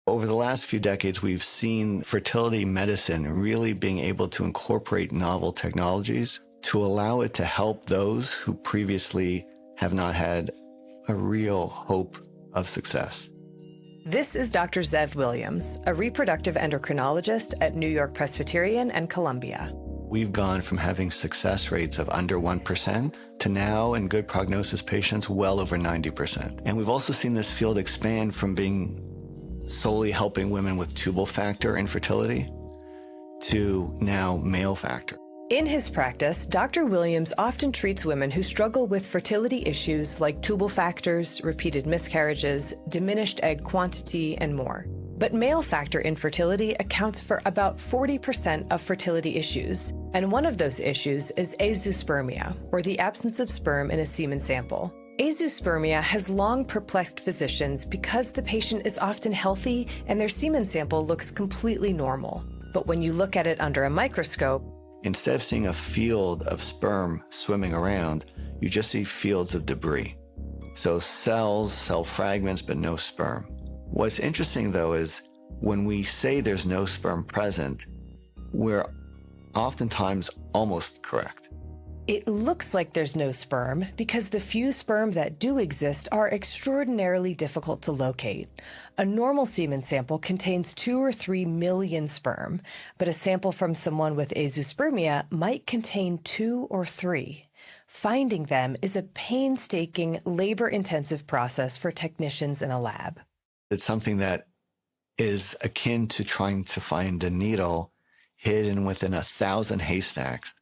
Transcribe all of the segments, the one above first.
Over the last few decades, we've seen fertility medicine really being able to incorporate novel technologies to allow it to help those who previously have not had a real hope of success. This is Dr. Zev Williams, a reproductive endocrinologist at New-York-Presbyterian and Columbia. We've gone from having success rates of under 1% to now, in good prognosis patients, well over 90%. And we've also seen this field expand from being solely helping women with tubal factor infertility to now male factor. In his practice, Dr. Williams often treats women who struggle with fertility issues like tubal factors, repeated miscarriages, diminished egg quantity, and more. But male factor infertility accounts for about 40% of fertility issues, and one of those issues is azoospermia, or the absence of sperm in a semen sample. Azoospermia has long perplexed physicians because the patient is often healthy and their semen sample looks completely normal. But when you look at it under a microscope, instead of seeing a field of sperm swimming around, you just see fields of debris. So cells, cell fragments, but no sperm. What's interesting, though, is when we say there's no sperm present, we're oftentimes almost correct. It looks like there's no sperm because the few sperm that do exist are extraordinarily difficult to locate. A normal semen sample contains 2 or 3 million sperm, but a sample from someone with azoospermia might contain 2 or 3. Finding them is a painstaking, labor-intensive process for technicians in a lab. It's something that is akin to trying to find a needle hidden within 1,000 haystacks,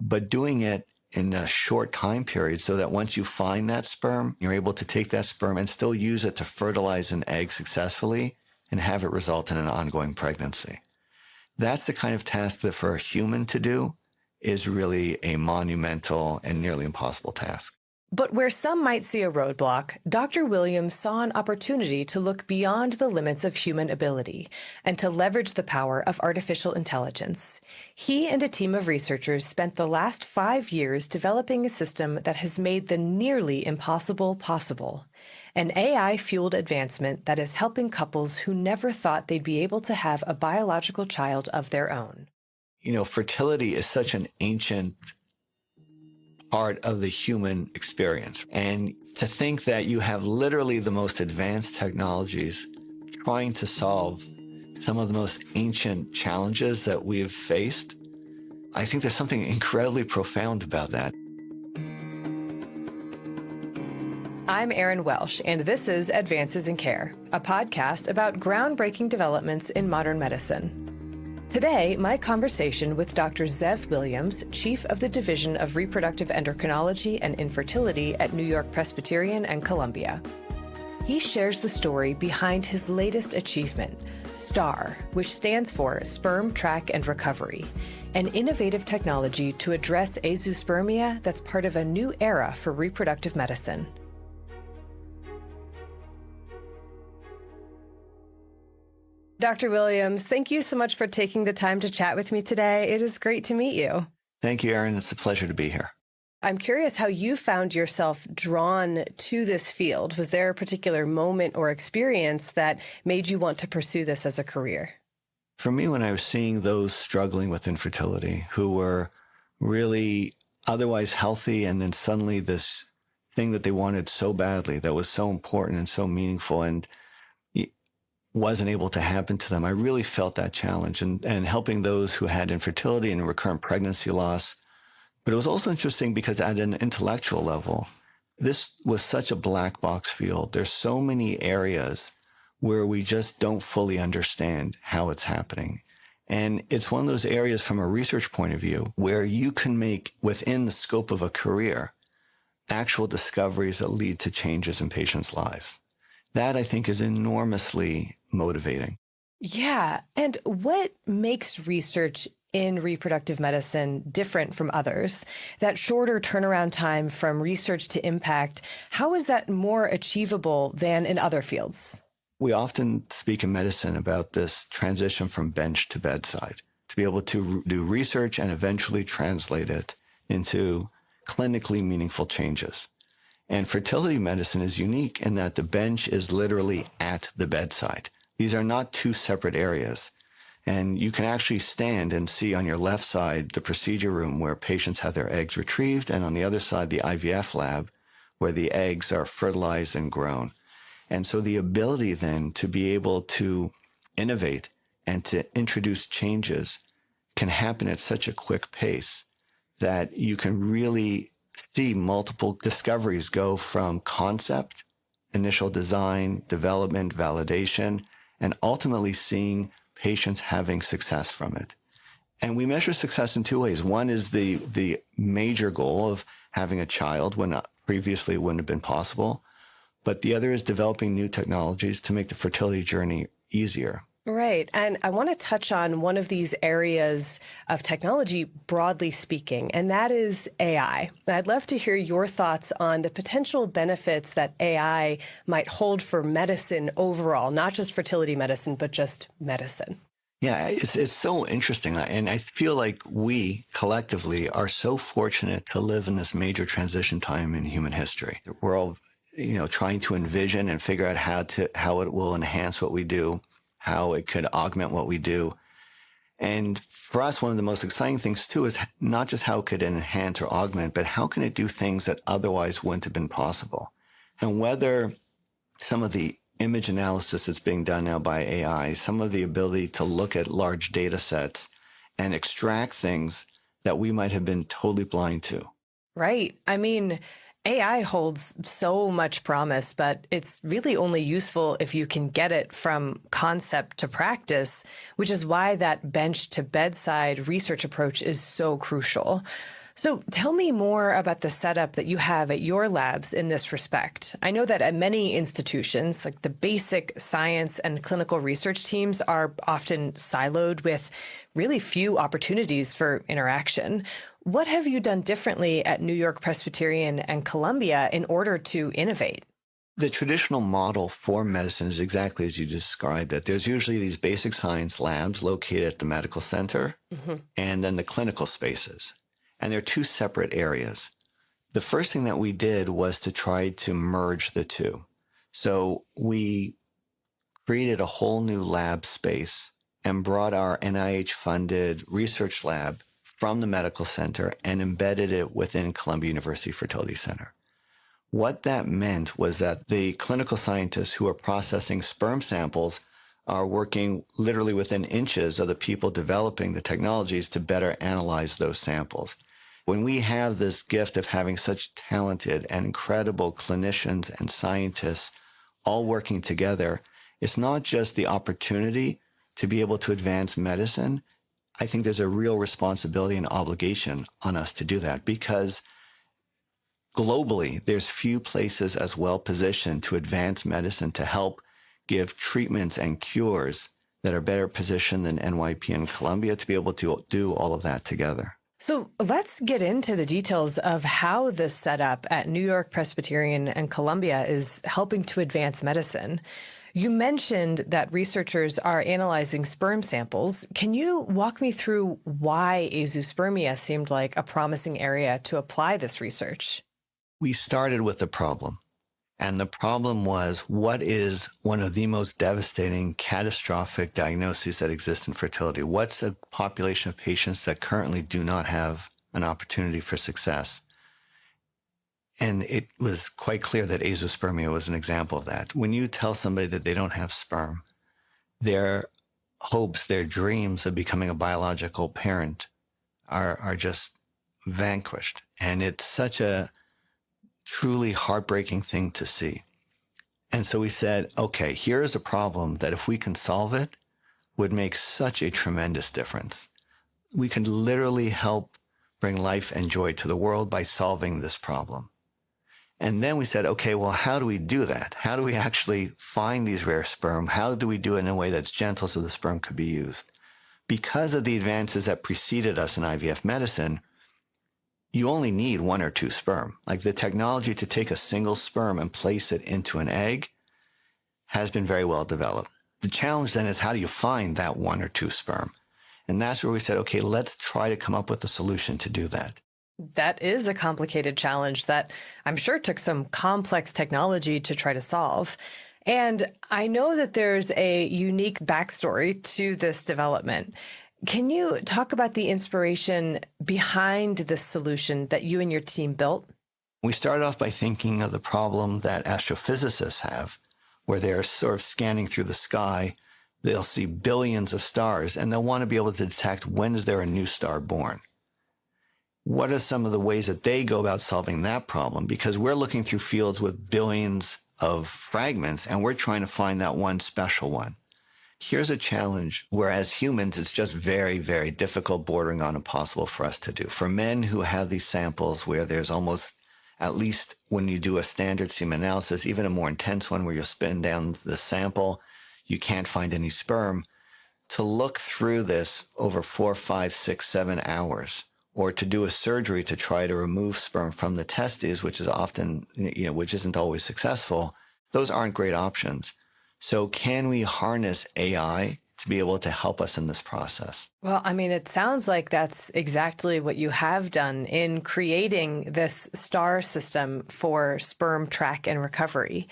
but doing it in a short time period so that once you find that sperm, you're able to take that sperm and still use it to fertilize an egg successfully and have it result in an ongoing pregnancy. That's the kind of task that for a human to do is really a monumental and nearly impossible task. But where some might see a roadblock, Dr. Williams saw an opportunity to look beyond the limits of human ability and to leverage the power of artificial intelligence. He and a team of researchers spent the last 5 years developing a system that has made the nearly impossible possible, an AI-fueled advancement that is helping couples who never thought they'd be able to have a biological child of their own. You know, fertility is such an ancient part of the human experience. And to think that you have literally the most advanced technologies trying to solve some of the most ancient challenges that we've faced, I think there's something incredibly profound about that. I'm Erin Welsh, and this is Advances in Care, a podcast about groundbreaking developments in modern medicine. Today, my conversation with Dr. Zev Williams, Chief of the Division of Reproductive Endocrinology and Infertility at New-York-Presbyterian and Columbia. He shares the story behind his latest achievement, STAR, which stands for Sperm, Track, and Recovery, an innovative technology to address azoospermia that's part of a new era for reproductive medicine. Dr. Williams, thank you so much for taking the time to chat with me today. It is great to meet you. Thank you, Erin. It's a pleasure to be here. I'm curious how you found yourself drawn to this field. Was there a particular moment or experience that made you want to pursue this as a career? For me, when I was seeing those struggling with infertility, who were really otherwise healthy, and then suddenly this thing that they wanted so badly that was so important and so meaningful and wasn't able to happen to them, I really felt that challenge and helping those who had infertility and recurrent pregnancy loss. But it was also interesting because at an intellectual level, this was such a black box field. There's so many areas where we just don't fully understand how it's happening. And it's one of those areas from a research point of view where you can make, within the scope of a career, actual discoveries that lead to changes in patients' lives. That, I think, is enormously motivating. Yeah. And what makes research in reproductive medicine different from others? That shorter turnaround time from research to impact, how is that more achievable than in other fields? We often speak in medicine about this transition from bench to bedside, to be able to do research and eventually translate it into clinically meaningful changes. And fertility medicine is unique in that the bench is literally at the bedside. These are not two separate areas. And you can actually stand and see on your left side the procedure room where patients have their eggs retrieved, and on the other side, the IVF lab where the eggs are fertilized and grown. And so the ability then to be able to innovate and to introduce changes can happen at such a quick pace that you can really see multiple discoveries go from concept, initial design, development, validation, and ultimately seeing patients having success from it. And we measure success in two ways. One is the major goal of having a child when previously it wouldn't have been possible. But the other is developing new technologies to make the fertility journey easier. Right. And I want to touch on one of these areas of technology, broadly speaking, and that is AI. I'd love to hear your thoughts on the potential benefits that AI might hold for medicine overall, not just fertility medicine, but just medicine. Yeah, it's so interesting. And I feel like we collectively are so fortunate to live in this major transition time in human history. We're all, trying to envision and figure out how it will enhance what we do, how it could augment what we do. And for us, one of the most exciting things too is not just how it could enhance or augment, but how can it do things that otherwise wouldn't have been possible? And whether some of the image analysis that's being done now by AI, some of the ability to look at large data sets and extract things that we might have been totally blind to. Right. I mean, AI holds so much promise, but it's really only useful if you can get it from concept to practice, which is why that bench to bedside research approach is so crucial. So tell me more about the setup that you have at your labs in this respect. I know that at many institutions, like the basic science and clinical research teams are often siloed with really few opportunities for interaction. What have you done differently at New York-Presbyterian and Columbia in order to innovate? The traditional model for medicine is exactly as you described it. There's usually these basic science labs located at the medical center and then the clinical spaces. And they're two separate areas. The first thing that we did was to try to merge the two. So we created a whole new lab space and brought our NIH-funded research lab from the medical center and embedded it within Columbia University Fertility Center. What that meant was that the clinical scientists who are processing sperm samples are working literally within inches of the people developing the technologies to better analyze those samples. When we have this gift of having such talented and incredible clinicians and scientists all working together, it's not just the opportunity to be able to advance medicine. I think there's a real responsibility and obligation on us to do that because globally, there's few places as well positioned to advance medicine to help give treatments and cures that are better positioned than NYP and Columbia to be able to do all of that together. So let's get into the details of how this setup at New York-Presbyterian and Columbia is helping to advance medicine. You mentioned that researchers are analyzing sperm samples. Can you walk me through why azoospermia seemed like a promising area to apply this research? We started with the problem. And the problem was, what is one of the most devastating, catastrophic diagnoses that exist in fertility? What's a population of patients that currently do not have an opportunity for success? And it was quite clear that azoospermia was an example of that. When you tell somebody that they don't have sperm, their hopes, their dreams of becoming a biological parent are just vanquished. And it's such a truly heartbreaking thing to see. And so we said, okay, here is a problem that if we can solve it, would make such a tremendous difference. We can literally help bring life and joy to the world by solving this problem. And then we said, okay, well, how do we do that? How do we actually find these rare sperm? How do we do it in a way that's gentle so the sperm could be used? Because of the advances that preceded us in IVF medicine, you only need one or two sperm. Like the technology to take a single sperm and place it into an egg has been very well developed. The challenge then is how do you find that one or two sperm? And that's where we said, okay, let's try to come up with a solution to do that. That is a complicated challenge that I'm sure took some complex technology to try to solve. And I know that there's a unique backstory to this development. Can you talk about the inspiration behind this solution that you and your team built? We started off by thinking of the problem that astrophysicists have, where they're sort of scanning through the sky. They'll see billions of stars, and they'll want to be able to detect when is there a new star born. What are some of the ways that they go about solving that problem? Because we're looking through fields with billions of fragments, and we're trying to find that one special one. Here's a challenge where as humans, it's just very, very difficult, bordering on impossible for us to do. For men who have these samples where there's almost, at least when you do a standard semen analysis, even a more intense one where you'll spin down the sample, you can't find any sperm, to look through this over 4, 5, 6, 7 hours, or to do a surgery to try to remove sperm from the testes, which is often, which isn't always successful, those aren't great options. So can we harness AI to be able to help us in this process? Well, I mean, it sounds like that's exactly what you have done in creating this star system for sperm track and recovery.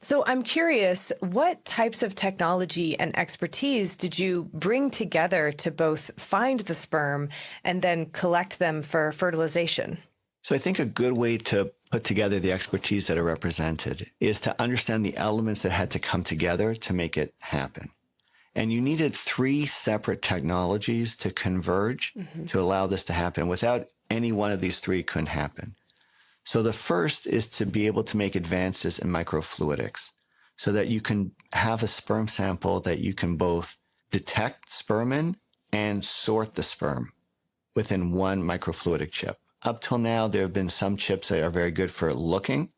So I'm curious, what types of technology and expertise did you bring together to both find the sperm and then collect them for fertilization? So I think a good way to put together the expertise that are represented is to understand the elements that had to come together to make it happen. And you needed 3 separate technologies to converge to allow this to happen. Without any one of these 3, it couldn't happen. So the first is to be able to make advances in microfluidics so that you can have a sperm sample that you can both detect sperm in and sort the sperm within one microfluidic chip. Up till now, there have been some chips that are very good for looking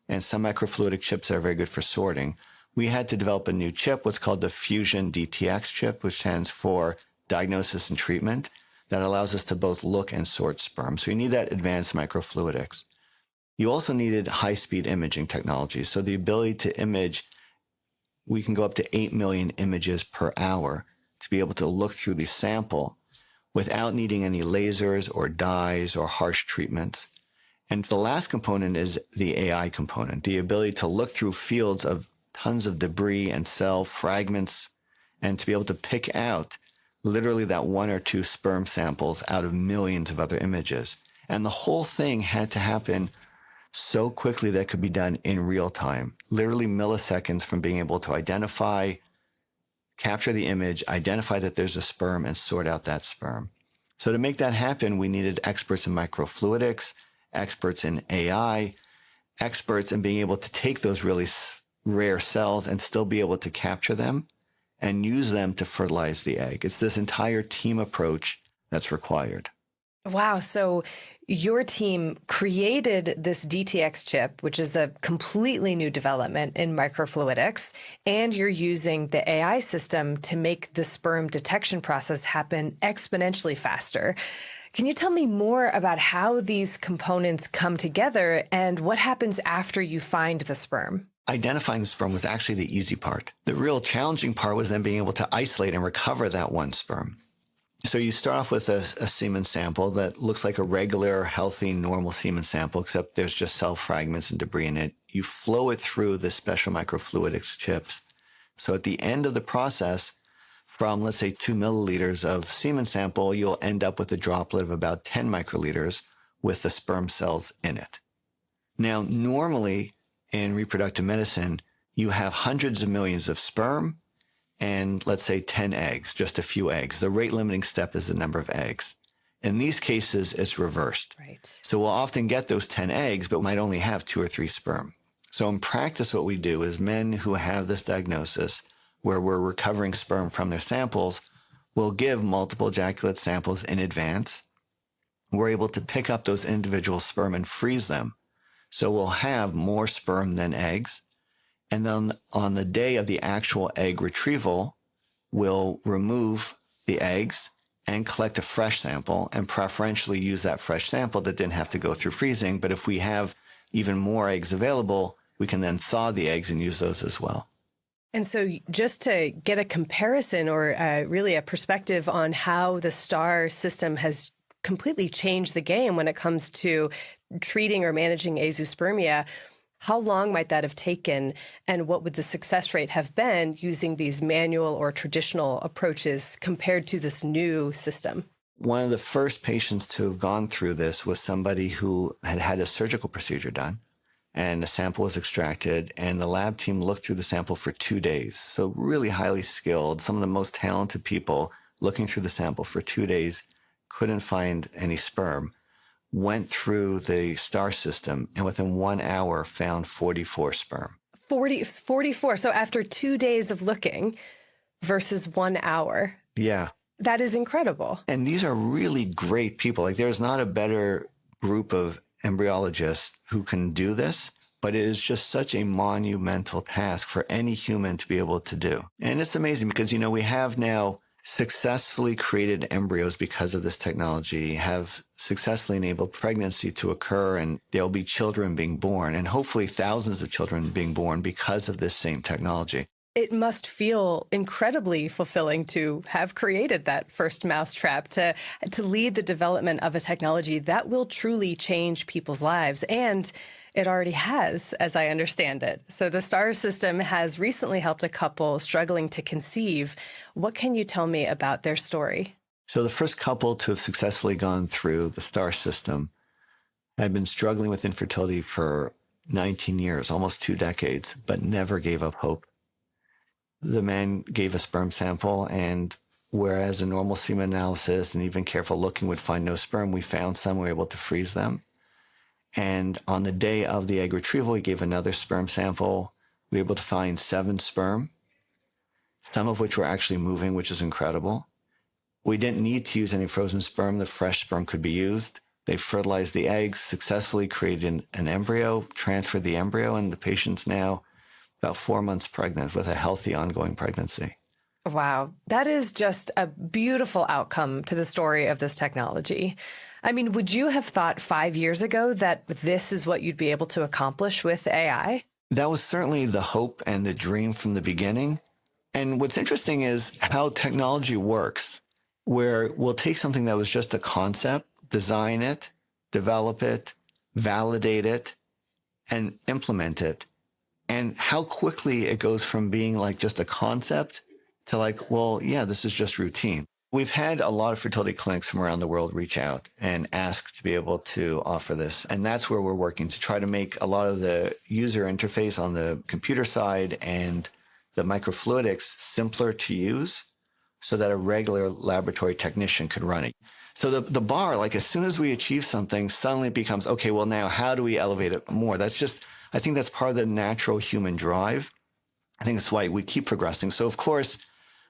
and some microfluidic chips that are very good for sorting. We had to develop a new chip, what's called the Fusion DTX chip, which stands for Diagnosis and Treatment, that allows us to both look and sort sperm. So you need that advanced microfluidics. You also needed high-speed imaging technology. So the ability to image, we can go up to 8 million images per hour to be able to look through the sample without needing any lasers or dyes or harsh treatments. And the last component is the AI component, the ability to look through fields of tons of debris and cell fragments and to be able to pick out literally that 1 or 2 sperm samples out of millions of other images. And the whole thing had to happen so quickly that it could be done in real time, literally milliseconds from being able to identify, capture the image, identify that there's a sperm, and sort out that sperm. So to make that happen, we needed experts in microfluidics, experts in AI, experts in being able to take those really rare cells and still be able to capture them and use them to fertilize the egg. It's this entire team approach that's required. Wow. So your team created this DTX chip, which is a completely new development in microfluidics, and you're using the AI system to make the sperm detection process happen exponentially faster. Can you tell me more about how these components come together and what happens after you find the sperm? Identifying the sperm was actually the easy part. The real challenging part was then being able to isolate and recover that one sperm. So you start off with a semen sample that looks like a regular, healthy, normal semen sample, except there's just cell fragments and debris in it. You flow it through the special microfluidics chips. So at the end of the process, from, let's say, 2 milliliters of semen sample, you'll end up with a droplet of about 10 microliters with the sperm cells in it. Now, normally in reproductive medicine, you have hundreds of millions of sperm and let's say 10 eggs, just a few eggs. The rate limiting step is the number of eggs. In these cases, it's reversed. Right. So we'll often get those 10 eggs, but might only have 2 or 3 sperm. So in practice, what we do is men who have this diagnosis, where we're recovering sperm from their samples, will give multiple ejaculate samples in advance. We're able to pick up those individual sperm and freeze them. So we'll have more sperm than eggs. And then on the day of the actual egg retrieval, we'll remove the eggs and collect a fresh sample and preferentially use that fresh sample that didn't have to go through freezing. But if we have even more eggs available, we can then thaw the eggs and use those as well. And so just to get a comparison or really a perspective on how the STAR system has completely changed the game when it comes to treating or managing azoospermia, How long might that have taken, and what would the success rate have been using these manual or traditional approaches compared to this new system? One of the first patients to have gone through this was somebody who had had a surgical procedure done, and a sample was extracted, and the lab team looked through the sample for 2 days. So really highly skilled, some of the most talented people looking through the sample for 2 days, couldn't find any sperm, went through the STAR system, and within 1 hour found 44 sperm. 44. So after 2 days of looking versus 1 hour. Yeah. That is incredible. And these are really great people. Like, there's not a better group of embryologists who can do this, but it is just such a monumental task for any human to be able to do. And it's amazing because, we have now successfully created embryos because of this technology, have successfully enabled pregnancy to occur, and there'll be children being born, and hopefully thousands of children being born because of this same technology. It must feel incredibly fulfilling to have created that first mousetrap, to lead the development of a technology that will truly change people's lives. And it already has, as I understand it. So the STAR system has recently helped a couple struggling to conceive. What can you tell me about their story? So the first couple to have successfully gone through the STAR system had been struggling with infertility for 19 years, almost 2 decades, but never gave up hope. The man gave a sperm sample, and whereas a normal semen analysis and even careful looking would find no sperm, we found some, we were able to freeze them. And on the day of the egg retrieval, he gave another sperm sample. We were able to find 7 sperm, some of which were actually moving, which is incredible. We didn't need to use any frozen sperm. The fresh sperm could be used. They fertilized the eggs, successfully created an embryo, transferred the embryo, and the patient's now about 4 months pregnant with a healthy ongoing pregnancy. Wow. That is just a beautiful outcome to the story of this technology. I mean, would you have thought 5 years ago that this is what you'd be able to accomplish with AI? That was certainly the hope and the dream from the beginning. And what's interesting is how technology works, where we'll take something that was just a concept, design it, develop it, validate it, and implement it. And how quickly it goes from being like just a concept to like, well, yeah, this is just routine. We've had a lot of fertility clinics from around the world reach out and ask to be able to offer this. And that's where we're working to try to make a lot of the user interface on the computer side and the microfluidics simpler to use so that a regular laboratory technician could run it. So the bar, like as soon as we achieve something, suddenly it becomes, okay, well now how do we elevate it more? I think that's part of the natural human drive. I think that's why we keep progressing. So of course,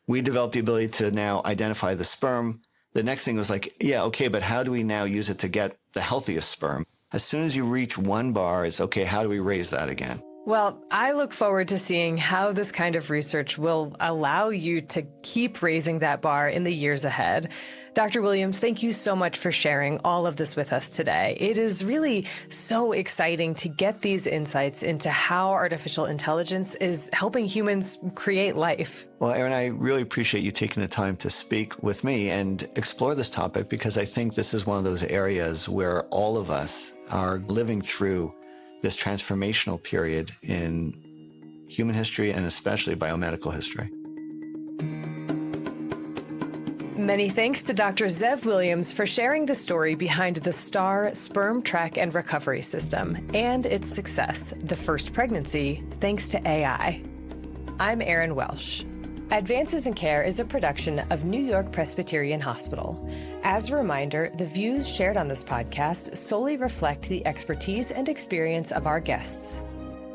we developed the ability to now identify the sperm. The next thing was like, yeah, okay, but how do we now use it to get the healthiest sperm? As soon as you reach 1 bar, it's okay, how do we raise that again? Well, I look forward to seeing how this kind of research will allow you to keep raising that bar in the years ahead. Dr. Williams, thank you so much for sharing all of this with us today. It is really so exciting to get these insights into how artificial intelligence is helping humans create life. Well, Erin, I really appreciate you taking the time to speak with me and explore this topic, because I think this is one of those areas where all of us are living through this transformational period in human history and especially biomedical history. Many thanks to Dr. Zev Williams for sharing the story behind the STAR sperm track and recovery system and its success, the first pregnancy, thanks to AI. I'm Erin Welsh. Advances in Care is a production of New York-Presbyterian Hospital. As a reminder, the views shared on this podcast solely reflect the expertise and experience of our guests.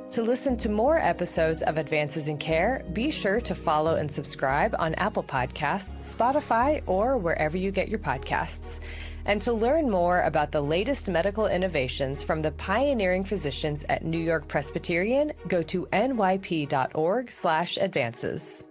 To listen to more episodes of Advances in Care, be sure to follow and subscribe on Apple Podcasts, Spotify, or wherever you get your podcasts. And to learn more about the latest medical innovations from the pioneering physicians at New York-Presbyterian, go to nyp.org/advances.